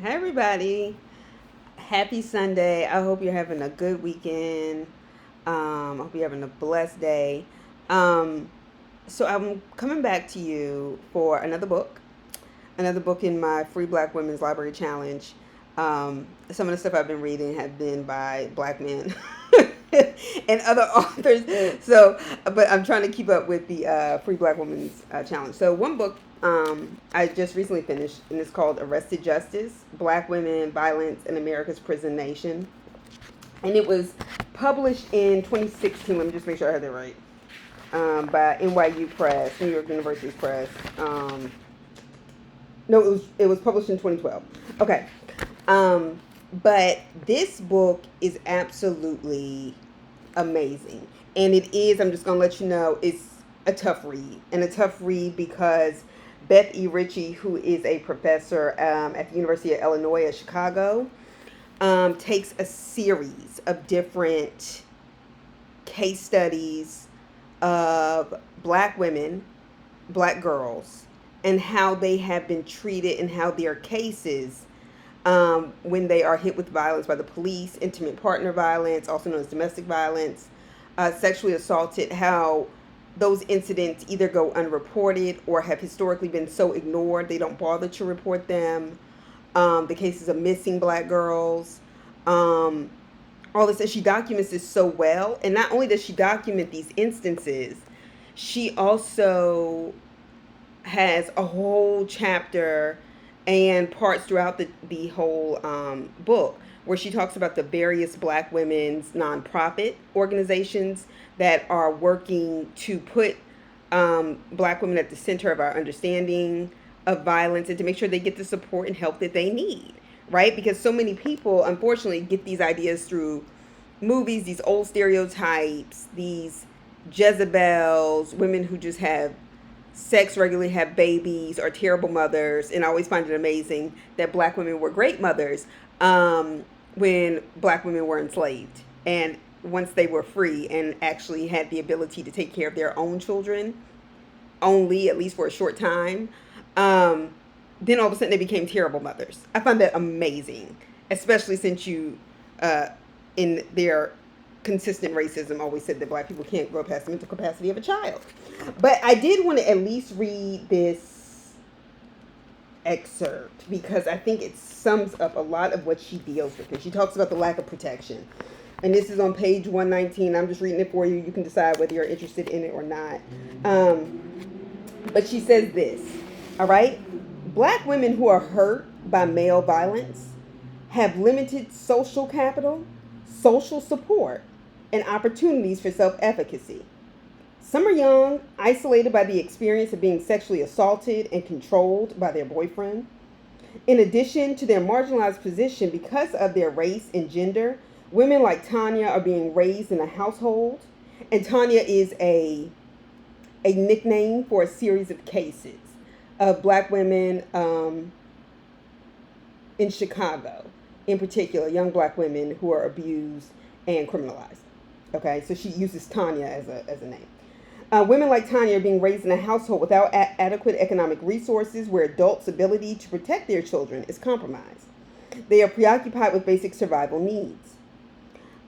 Hi, everybody. Happy Sunday. I hope you're having a good weekend. I hope you're having a blessed day. Um, so, I'm coming back to you for another book in my Free Black Women's Library Challenge. Some of the stuff I've been reading have been by black men and other authors. So, but I'm trying to keep up with the Free Black Women's Challenge. So, one book I just recently finished, and it's called Arrested Justice: Black Women, Violence in America's Prison Nation. And it was published in 2016. Let me just make sure I have that right. By NYU Press, New York University's Press. No, it was published in 2012. Okay. Um, but this book is absolutely amazing. And it is, I'm just going to let you know, it's a tough read. And a tough read because Richie, who is a professor at the University of Illinois at Chicago, takes a series of different case studies of black women, black girls, and how they have been treated and how their cases, when they are hit with violence by the police, intimate partner violence, also known as domestic violence, sexually assaulted, how those incidents either go unreported or have historically been so ignored they don't bother to report them. The cases of missing black girls, um, all this, and she documents this so well. And not only does she document these instances, she also has a whole chapter and parts throughout the whole book where she talks about the various black women's nonprofit organizations that are working to put black women at the center of our understanding of violence and to make sure they get the support and help that they need, right? Because so many people, unfortunately, get these ideas through movies, these old stereotypes, these Jezebels, women who just have sex regularly, have babies, are terrible mothers. And I always find it amazing that black women were great mothers when black women were enslaved. And once they were free and actually had the ability to take care of their own children, only at least for a short time, um, then all of a sudden they became terrible mothers. I find that amazing, especially since uh, in their consistent racism, always said that black people can't grow past the mental capacity of a child. But I did want to at least read this excerpt because I think it sums up a lot of what she deals with. And she talks about the lack of protection. And this is on page 119. I'm just reading it for you. You can decide whether you're interested in it or not. But she says this, all right? Black women who are hurt by male violence have limited social capital, social support, and opportunities for self efficacy. Some are young, isolated by the experience of being sexually assaulted and controlled by their boyfriend. In addition to their marginalized position because of their race and gender, women like Tanya are being raised in a household. And Tanya is a nickname for a series of cases of black women in Chicago, in particular, young black women who are abused and criminalized. Okay, so she uses Tanya as a name. Women like Tanya are being raised in a household without adequate economic resources where adults' ability to protect their children is compromised. They are preoccupied with basic survival needs.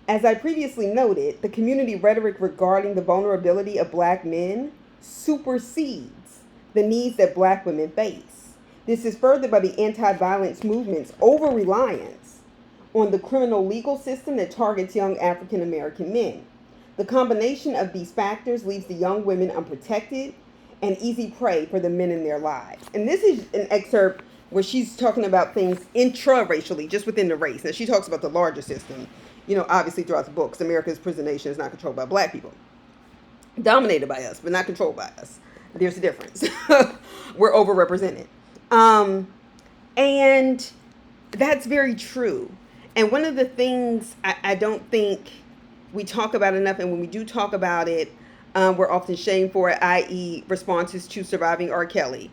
As I previously noted, the community rhetoric regarding the vulnerability of black men supersedes the needs that black women face. This is furthered by the anti-violence movement's over-reliance on the criminal legal system that targets young African American men. The combination of these factors leaves the young women unprotected and easy prey for the men in their lives. And this is an excerpt where she's talking about things intra-racially, just within the race. And she talks about the larger system, obviously throughout the books. America's prison nation is not controlled by black people. Dominated by us, but not controlled by us. There's a difference. We're overrepresented. And that's very true. And one of the things I don't think we talk about enough, and when we do talk about it, we're often shamed for it, i.e., responses to surviving R. Kelly,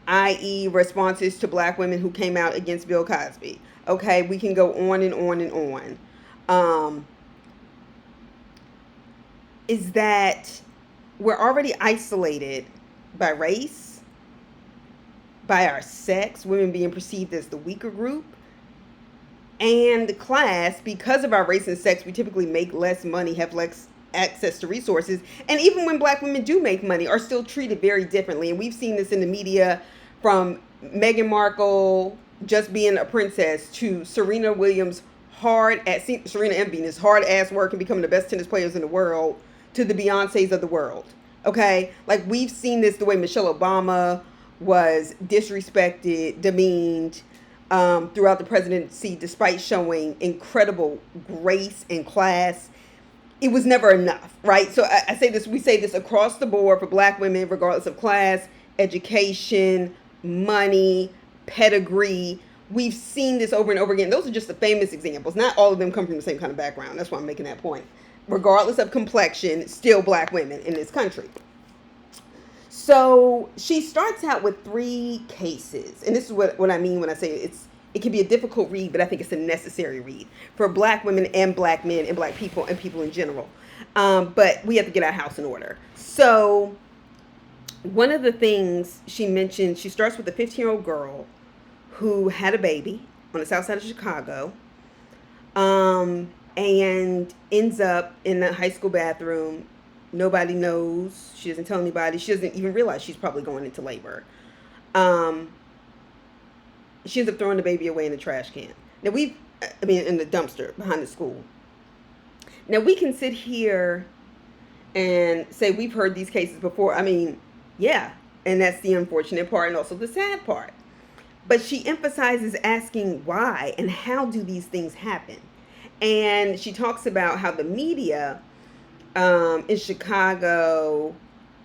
i.e., responses to black women who came out against Bill Cosby. Okay, we can go on and on and on. Is that we're already isolated by race, by our sex, women being perceived as the weaker group, and class, because of our race and sex, we typically make less money, have less access to resources, and even when black women do make money, are still treated very differently. And we've seen this in the media, from Meghan Markle just being a princess to Serena Williams Serena M. Venus hard ass work and becoming the best tennis players in the world, to the Beyoncés of the world. Okay, like we've seen this the way Michelle Obama was disrespected, demeaned throughout the presidency, despite showing incredible grace and class. It was never enough, right? So I say this, we say this across the board for black women, regardless of class, education, money, pedigree. We've seen this over and over again. Those are just the famous examples. Not all of them come from the same kind of background. That's why I'm making that point. Regardless of complexion, still black women in this country. So she starts out with 3 cases. And this is what I mean when I say it can be a difficult read, but I think it's a necessary read for black women and black men and black people and people in general. But we have to get our house in order. So one of the things she mentioned, she starts with a 15-year-old girl who had a baby on the south side of Chicago, and ends up in the high school bathroom. Nobody knows. She doesn't tell anybody. She doesn't even realize she's probably going into labor. She ends up throwing the baby away in the trash can. Now in the dumpster behind the school. Now we can sit here and say we've heard these cases before. I mean, yeah, and that's the unfortunate part and also the sad part. But she emphasizes asking why and how do these things happen. And she talks about how the media in Chicago,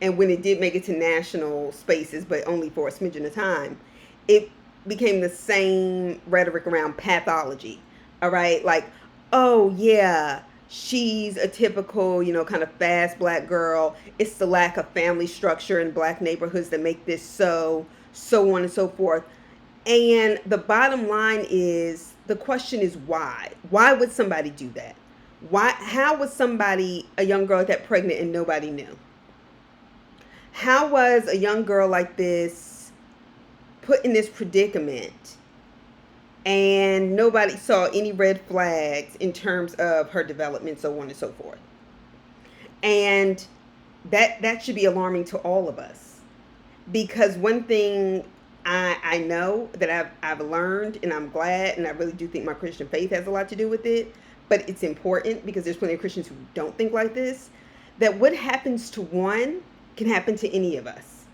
and when it did make it to national spaces, but only for a smidgen of time, it became the same rhetoric around pathology. All right, like, oh yeah, she's a typical, kind of fast black girl. It's the lack of family structure in black neighborhoods that make this so on and so forth. And the bottom line is, the question is why? Why would somebody do that? How was somebody, a young girl like that, pregnant and nobody knew? How was a young girl like this put in this predicament and nobody saw any red flags in terms of her development, so on and so forth? And that should be alarming to all of us, because one thing I know that I've learned, and I'm glad, and I really do think my Christian faith has a lot to do with it, but it's important because there's plenty of Christians who don't think like this, that what happens to one can happen to any of us.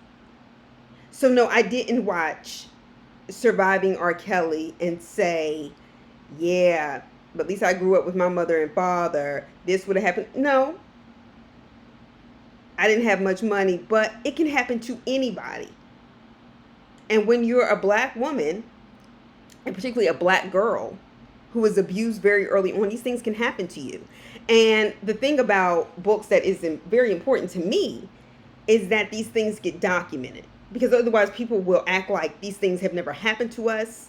So no, I didn't watch Surviving R. Kelly and say, yeah, but at least I grew up with my mother and father, this would have happened. No, I didn't have much money, but it can happen to anybody. And when you're a black woman, and particularly a black girl who was abused very early on, these things can happen to you. And the thing about books that is very important to me is that these things get documented, because otherwise people will act like these things have never happened to us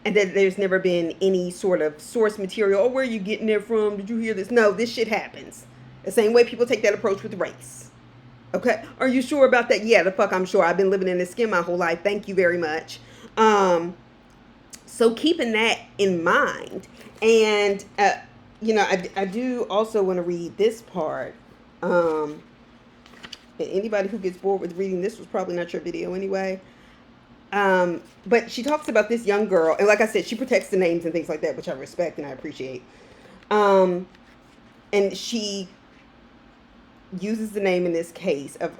and that there's never been any sort of source material. Oh, where are you getting it from? Did you hear this? No, this shit happens. The same way people take that approach with race. Okay, are you sure about that? Yeah, the fuck I'm sure. I've been living in this skin my whole life. Thank you very much. So keeping that in mind, and I do also want to read this part. And anybody who gets bored with reading this was probably not your video anyway. But she talks about this young girl, and like I said, she protects the names and things like that, which I respect and I appreciate. And she uses the name in this case of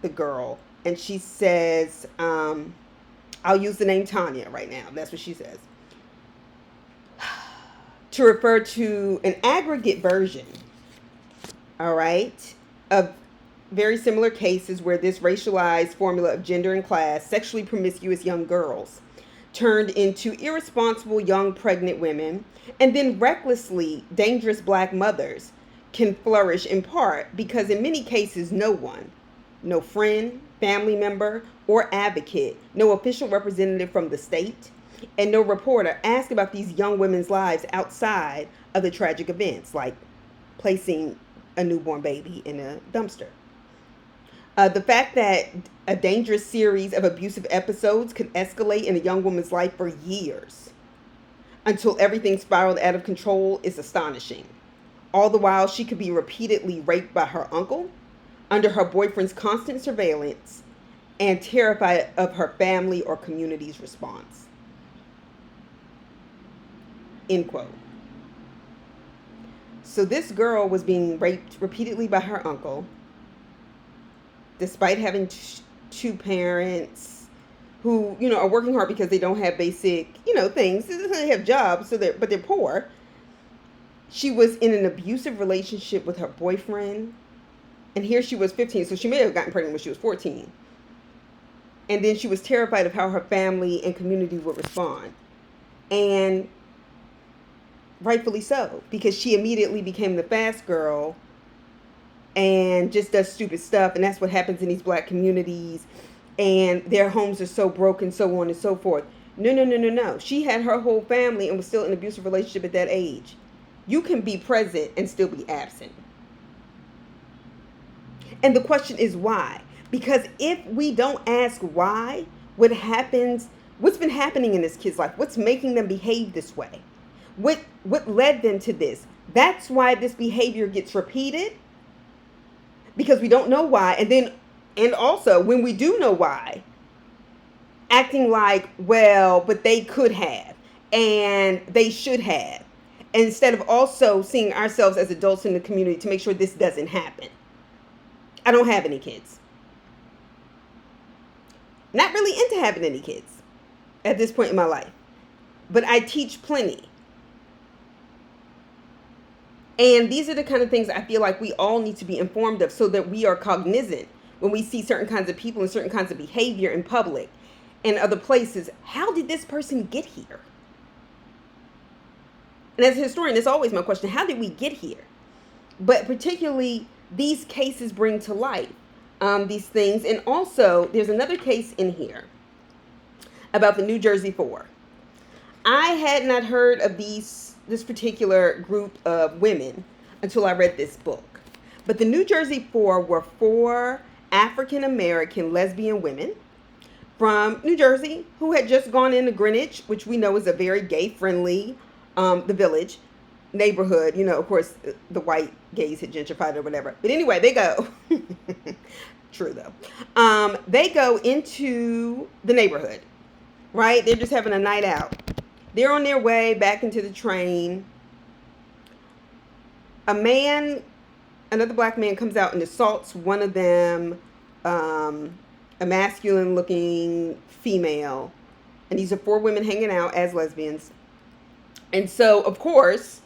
the girl, and she says, I'll use the name Tanya right now. That's what she says. To refer to an aggregate version, all right, of very similar cases where this racialized formula of gender and class, sexually promiscuous young girls turned into irresponsible young pregnant women, and then recklessly dangerous black mothers can flourish, in part because in many cases no one, no friend, family member, or advocate, no official representative from the state, and no reporter asked about these young women's lives outside of the tragic events, like placing a newborn baby in a dumpster. The fact that a dangerous series of abusive episodes could escalate in a young woman's life for years until everything spiraled out of control is astonishing. All the while, she could be repeatedly raped by her uncle, under her boyfriend's constant surveillance, and terrified of her family or community's response. End quote. So this girl was being raped repeatedly by her uncle, despite having two parents who, are working hard because they don't have basic, things. They have jobs, but they're poor. She was in an abusive relationship with her boyfriend. And here she was 15, so she may have gotten pregnant when she was 14. And then she was terrified of how her family and community would respond. And rightfully so, because she immediately became the fast girl and just does stupid stuff. And that's what happens in these black communities. And their homes are so broken, so on and so forth. No. She had her whole family and was still in an abusive relationship at that age. You can be present and still be absent. And the question is why? Because if we don't ask why, what's been happening in this kid's life? What's making them behave this way? What led them to this? That's why this behavior gets repeated. Because we don't know why. And also, when we do know why, acting like, well, but they could have, and they should have, instead of also seeing ourselves as adults in the community to make sure this doesn't happen. I don't have any kids. Not really into having any kids at this point in my life. But I teach plenty. And these are the kind of things I feel like we all need to be informed of so that we are cognizant when we see certain kinds of people and certain kinds of behavior in public and other places. How did this person get here? And as a historian, it's always my question, how did we get here? But particularly, these cases bring to light these things. And also, there's another case in here about the New Jersey Four. I had not heard of this particular group of women until I read this book. But the New Jersey Four were 4 African-American lesbian women from New Jersey who had just gone into Greenwich, which we know is a very gay-friendly, the Village neighborhood. Of course, the white gays had gentrified or whatever. But anyway, they go. True, though. They go into the neighborhood, right? They're just having a night out. They're on their way back into the train. Another black man comes out and assaults one of them, a masculine-looking female. And these are 4 women hanging out as lesbians. And so, of course,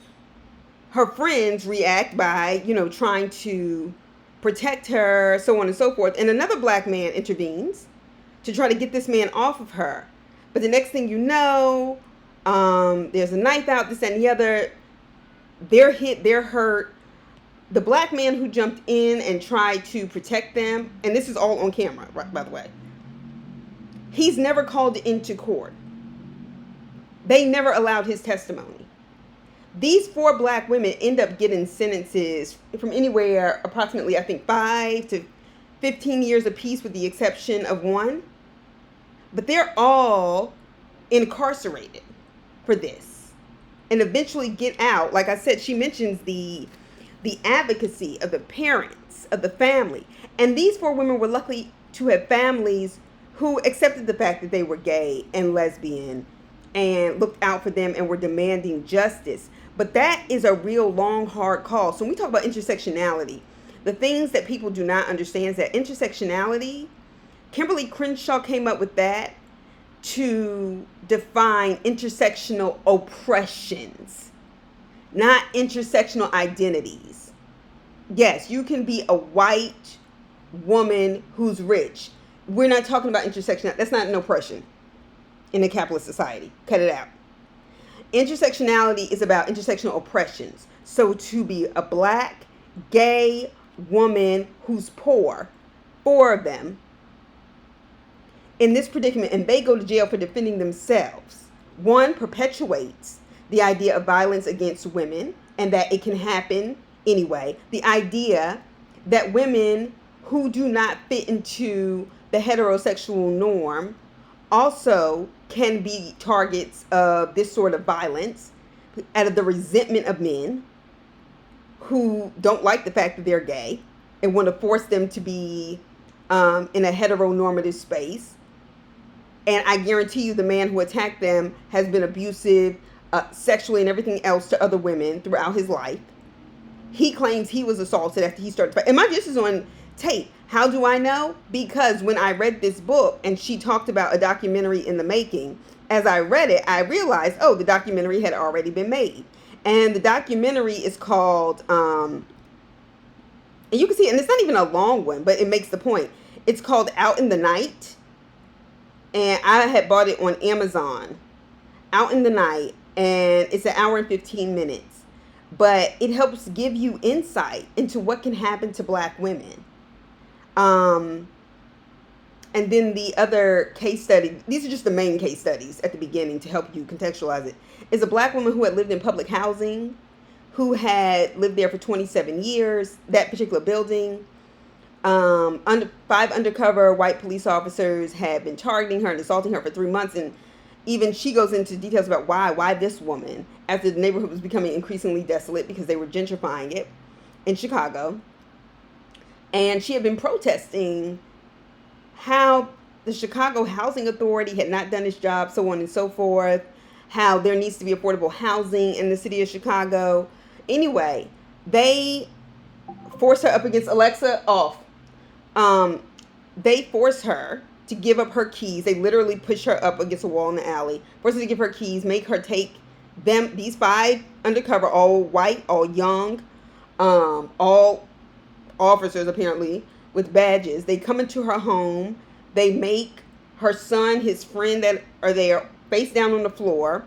her friends react by, trying to protect her, so on and so forth. And another black man intervenes to try to get this man off of her. But the next thing you know, there's a knife out, this and the other. They're hit, they're hurt. The black man who jumped in and tried to protect them, and this is all on camera, by the way, he's never called into court. They never allowed his testimony. These 4 black women end up getting sentences from anywhere, approximately, I think, 5 to 15 years apiece, with the exception of one. But they're all incarcerated for this and eventually get out. Like I said, she mentions the advocacy of the parents, of the family. And these 4 women were lucky to have families who accepted the fact that they were gay and lesbian and looked out for them and were demanding justice. But that is a real long, hard call. So when we talk about intersectionality, the things that people do not understand is that intersectionality, Kimberly Crenshaw came up with that to define intersectional oppressions, not intersectional identities. Yes, you can be a white woman who's rich. We're not talking about intersectionality. That's not an oppression in a capitalist society. Cut it out. Intersectionality is about intersectional oppressions. So to be a black, gay woman who's poor, 4 of them, in this predicament, and they go to jail for defending themselves, one perpetuates the idea of violence against women and that it can happen anyway. The idea that women who do not fit into the heterosexual norm also can be targets of this sort of violence out of the resentment of men who don't like the fact that they're gay and want to force them to be in a heteronormative space. And I guarantee you the man who attacked them has been abusive sexually and everything else to other women throughout his life. He claims he was assaulted after he started fighting. And my this is on tape. How do I know? Because when I read this book and she talked about a documentary in the making, as I read it, I realized, oh, the documentary had already been made. And the documentary is called, and you can see, and it's not even a long one, but it makes the point. It's called Out in the Night. And I had bought it on Amazon. Out in the Night. And it's an hour and 15 minutes. But it helps give you insight into what can happen to black women. And then the other case study, these are just the main case studies at the beginning to help you contextualize it, is a black woman who had lived in public housing, who had lived there for 27 years, that particular building. 5 undercover white police officers had been targeting her and assaulting her for 3 months. And even she goes into details about why this woman, after the neighborhood was becoming increasingly desolate because they were gentrifying it in Chicago. And she had been protesting how the Chicago Housing Authority had not done its job, so on and so forth, how there needs to be affordable housing in the city of Chicago. Anyway, they forced her up against Alexa off. They forced her to give up her keys. They literally push her up against a wall in the alley, force her to give her keys, make her take them, these 5 undercover, all white, all young, all officers apparently with badges. They come into her home. They make her son, his friend that are there, face down on the floor.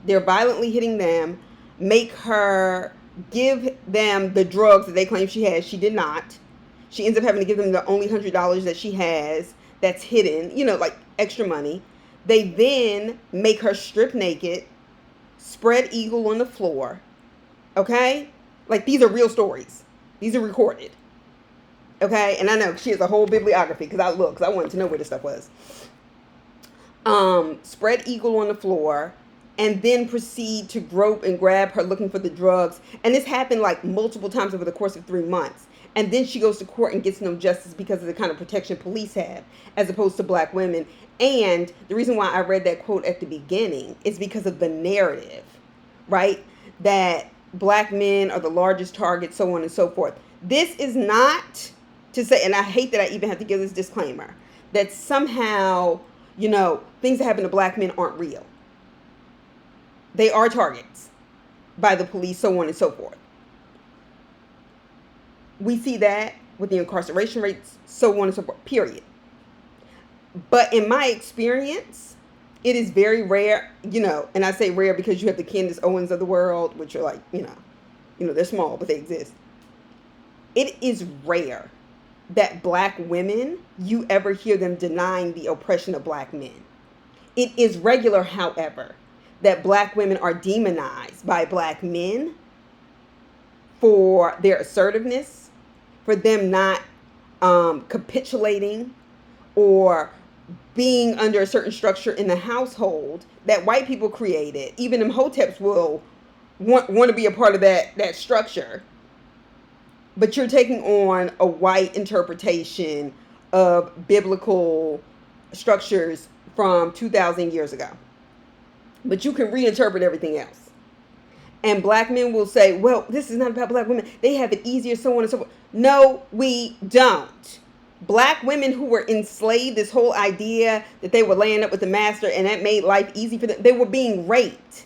They're violently hitting them, make her give them the drugs that they claim she has. She did not. She ends up having to give them the only $100 that she has that's hidden, like extra money. They then make her strip naked, spread eagle on the floor. Okay? Like, these are real stories. These are recorded. Okay? And I know she has a whole bibliography because I wanted to know where this stuff was. Spread eagle on the floor, and then proceed to grope and grab her looking for the drugs. And this happened like multiple times over the course of 3 months. And then she goes to court and gets no justice because of the kind of protection police have as opposed to black women. And the reason why I read that quote at the beginning is because of the narrative, right? That black men are the largest target, so on and so forth. This is not to say, and I hate that I even have to give this disclaimer, that somehow, things that happen to black men aren't real. They are targets by the police, so on and so forth. We see that with the incarceration rates, so on and so forth, period. But in my experience, it is very rare, and I say rare because you have the Candace Owens of the world, which are like, they're small, but they exist. It is rare that black women, you ever hear them denying the oppression of black men. It is regular, however, that black women are demonized by black men for their assertiveness, for them not capitulating or being under a certain structure in the household that white people created. Even them hoteps will want to be a part of that structure. But you're taking on a white interpretation of biblical structures from 2,000 years ago. But you can reinterpret everything else. And black men will say, well, this is not about black women. They have it easier, so on and so forth. No, we don't. Black women who were enslaved, this whole idea that they were laying up with the master and that made life easy for them, they were being raped.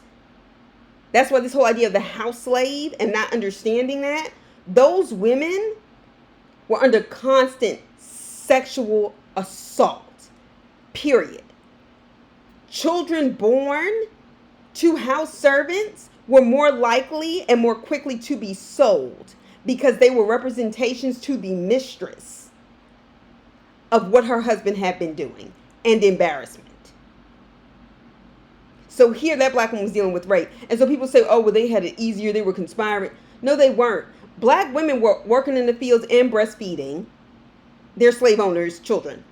That's why this whole idea of the house slave and not understanding that, those women were under constant sexual assault, period. Children born to house servants were more likely and more quickly to be sold because they were representations to the mistress of what her husband had been doing and embarrassment. So here that black woman was dealing with rape. And so people say, oh, well, they had it easier. They were conspiring. No, they weren't. Black women were working in the fields and breastfeeding their slave owners' children.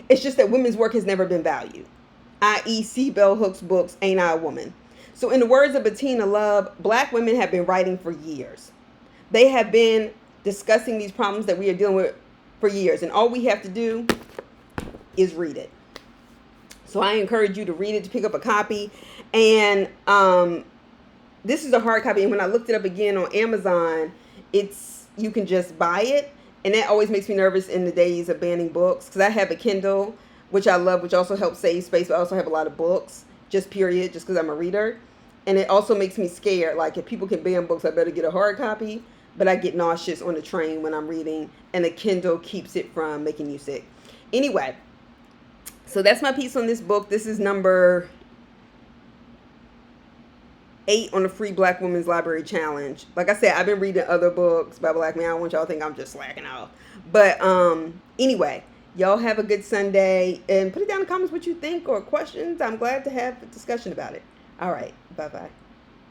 It's just that women's work has never been valued, i.e. C. Bell Hook's books, Ain't I a Woman? So in the words of Bettina Love, Black women have been writing for years. They have been discussing these problems that we are dealing with for years. And all we have to do is read it. So I encourage you to read it, to pick up a copy. And this is a hard copy. And when I looked it up again on Amazon, you can just buy it. And that always makes me nervous in the days of banning books. Because I have a Kindle, which I love, which also helps save space. But I also have a lot of books, just because I'm a reader. And it also makes me scared. Like, if people can ban books, I better get a hard copy. But I get nauseous on the train when I'm reading. And the Kindle keeps it from making you sick. Anyway, so that's my piece on this book. This is number 8 on the Free Black Women's Library Challenge. Like I said, I've been reading other books by Black men. I don't want y'all to think I'm just slacking off. But anyway, y'all have a good Sunday. And put it down in the comments what you think or questions. I'm glad to have a discussion about it. All right. Bye-bye.